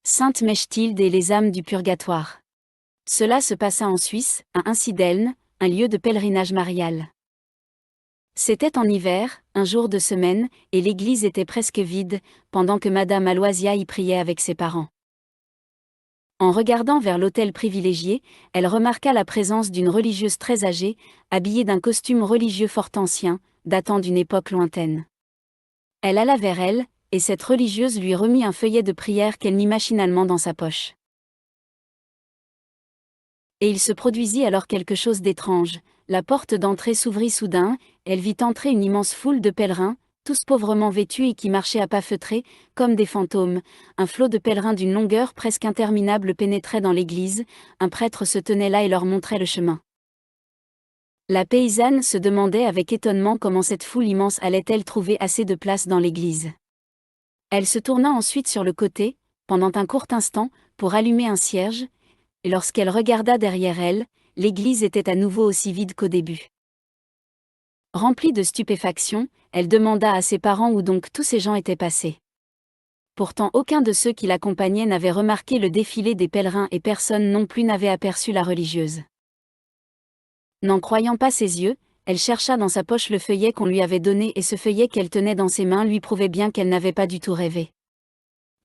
Sainte Mechtilde et les âmes du purgatoire. Cela se passa en Suisse, à Einsiedeln, un lieu de pèlerinage marial. C'était en hiver, un jour de semaine, et l'église était presque vide, pendant que Madame Aloysia y priait avec ses parents. En regardant vers l'autel privilégié, elle remarqua la présence d'une religieuse très âgée, habillée d'un costume religieux fort ancien, datant d'une époque lointaine. Elle alla vers elle, et cette religieuse lui remit un feuillet de prière qu'elle mit machinalement dans sa poche. Et il se produisit alors quelque chose d'étrange. La porte d'entrée s'ouvrit soudain, elle vit entrer une immense foule de pèlerins, tous pauvrement vêtus et qui marchaient à pas feutrés, comme des fantômes. Un flot de pèlerins d'une longueur presque interminable pénétrait dans l'église, un prêtre se tenait là et leur montrait le chemin. La paysanne se demandait avec étonnement comment cette foule immense allait-elle trouver assez de place dans l'église. Elle se tourna ensuite sur le côté, pendant un court instant, pour allumer un cierge, et lorsqu'elle regarda derrière elle, l'église était à nouveau aussi vide qu'au début. Remplie de stupéfaction, elle demanda à ses parents où donc tous ces gens étaient passés. Pourtant aucun de ceux qui l'accompagnaient n'avait remarqué le défilé des pèlerins et personne non plus n'avait aperçu la religieuse. N'en croyant pas ses yeux, elle chercha dans sa poche le feuillet qu'on lui avait donné et ce feuillet qu'elle tenait dans ses mains lui prouvait bien qu'elle n'avait pas du tout rêvé.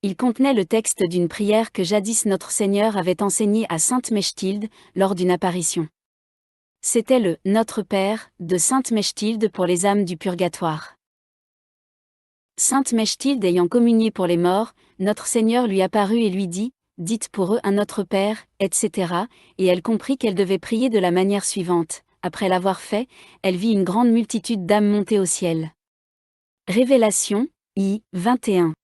Il contenait le texte d'une prière que jadis notre Seigneur avait enseignée à Sainte Mechtilde, lors d'une apparition. C'était le « Notre Père » de Sainte Mechtilde pour les âmes du purgatoire. Sainte Mechtilde ayant communié pour les morts, notre Seigneur lui apparut et lui dit « Dites pour eux un Notre Père », etc., et elle comprit qu'elle devait prier de la manière suivante. Après l'avoir fait, elle vit une grande multitude d'âmes monter au ciel. Révélation, I. 21.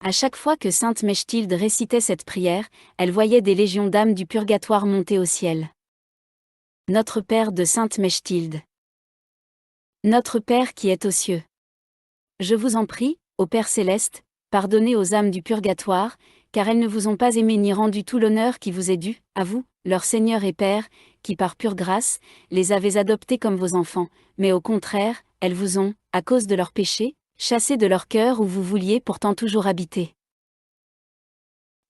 À chaque fois que Sainte Mechtilde récitait cette prière, elle voyait des légions d'âmes du purgatoire monter au ciel. Notre Père de Sainte Mechtilde. Notre Père qui es aux cieux. Je vous en prie, ô Père céleste, pardonnez aux âmes du purgatoire, car elles ne vous ont pas aimé ni rendu tout l'honneur qui vous est dû, à vous, leur Seigneur et Père, qui par pure grâce, les avez adoptés comme vos enfants, mais au contraire, elles vous ont, à cause de leurs péchés, chassés de leur cœur où vous vouliez pourtant toujours habiter.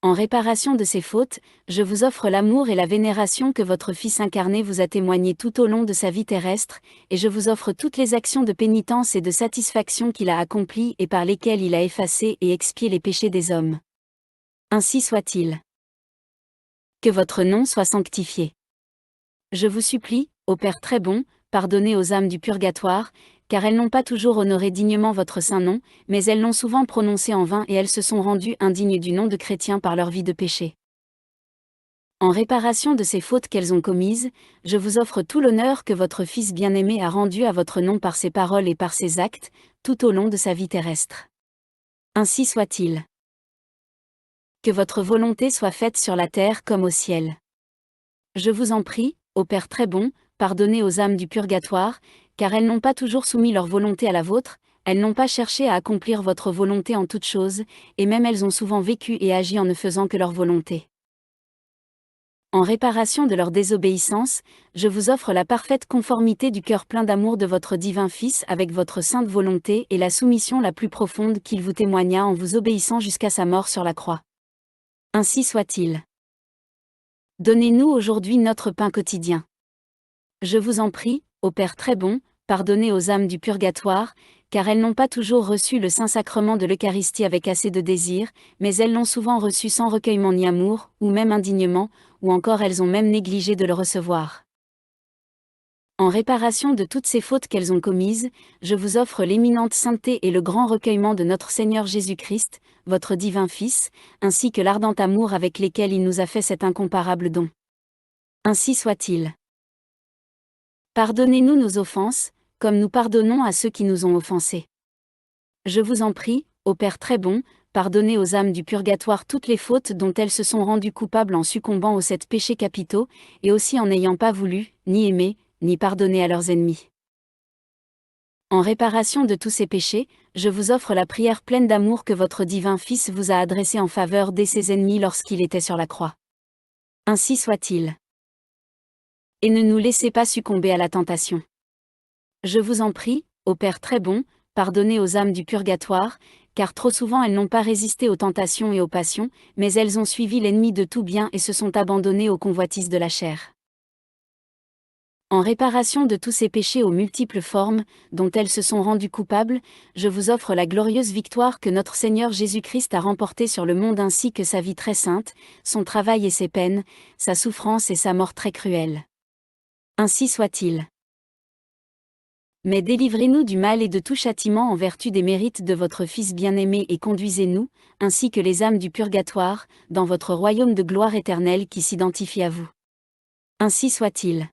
En réparation de ces fautes, je vous offre l'amour et la vénération que votre Fils incarné vous a témoigné tout au long de sa vie terrestre, et je vous offre toutes les actions de pénitence et de satisfaction qu'il a accomplies et par lesquelles il a effacé et expié les péchés des hommes. Ainsi soit-il. Que votre nom soit sanctifié. Je vous supplie, ô Père très bon, pardonnez aux âmes du purgatoire, car elles n'ont pas toujours honoré dignement votre saint nom, mais elles l'ont souvent prononcé en vain et elles se sont rendues indignes du nom de chrétien par leur vie de péché. En réparation de ces fautes qu'elles ont commises, je vous offre tout l'honneur que votre Fils bien-aimé a rendu à votre nom par ses paroles et par ses actes, tout au long de sa vie terrestre. Ainsi soit-il. Que votre volonté soit faite sur la terre comme au ciel. Je vous en prie, ô Père très bon, pardonnez aux âmes du purgatoire, car elles n'ont pas toujours soumis leur volonté à la vôtre, elles n'ont pas cherché à accomplir votre volonté en toutes choses, et même elles ont souvent vécu et agi en ne faisant que leur volonté. En réparation de leur désobéissance, je vous offre la parfaite conformité du cœur plein d'amour de votre divin Fils avec votre sainte volonté et la soumission la plus profonde qu'il vous témoigna en vous obéissant jusqu'à sa mort sur la croix. Ainsi soit-il. Donnez-nous aujourd'hui notre pain quotidien. Je vous en prie, ô Père très bon, pardonnez aux âmes du purgatoire, car elles n'ont pas toujours reçu le Saint-Sacrement de l'Eucharistie avec assez de désir, mais elles l'ont souvent reçu sans recueillement ni amour, ou même indignement, ou encore elles ont même négligé de le recevoir. En réparation de toutes ces fautes qu'elles ont commises, je vous offre l'éminente sainteté et le grand recueillement de notre Seigneur Jésus-Christ, votre divin Fils, ainsi que l'ardent amour avec lesquels il nous a fait cet incomparable don. Ainsi soit-il. Pardonnez-nous nos offenses, comme nous pardonnons à ceux qui nous ont offensés. Je vous en prie, ô Père très bon, pardonnez aux âmes du purgatoire toutes les fautes dont elles se sont rendues coupables en succombant aux 7 péchés capitaux, et aussi en n'ayant pas voulu, ni aimé, ni pardonné à leurs ennemis. En réparation de tous ces péchés, je vous offre la prière pleine d'amour que votre divin Fils vous a adressée en faveur de ses ennemis lorsqu'il était sur la croix. Ainsi soit-il. Et ne nous laissez pas succomber à la tentation. Je vous en prie, ô Père très bon, pardonnez aux âmes du purgatoire, car trop souvent elles n'ont pas résisté aux tentations et aux passions, mais elles ont suivi l'ennemi de tout bien et se sont abandonnées aux convoitises de la chair. En réparation de tous ces péchés aux multiples formes, dont elles se sont rendues coupables, je vous offre la glorieuse victoire que notre Seigneur Jésus-Christ a remportée sur le monde ainsi que sa vie très sainte, son travail et ses peines, sa souffrance et sa mort très cruelle. Ainsi soit-il. Mais délivrez-nous du mal et de tout châtiment en vertu des mérites de votre Fils bien-aimé et conduisez-nous, ainsi que les âmes du purgatoire, dans votre royaume de gloire éternelle qui s'identifie à vous. Ainsi soit-il.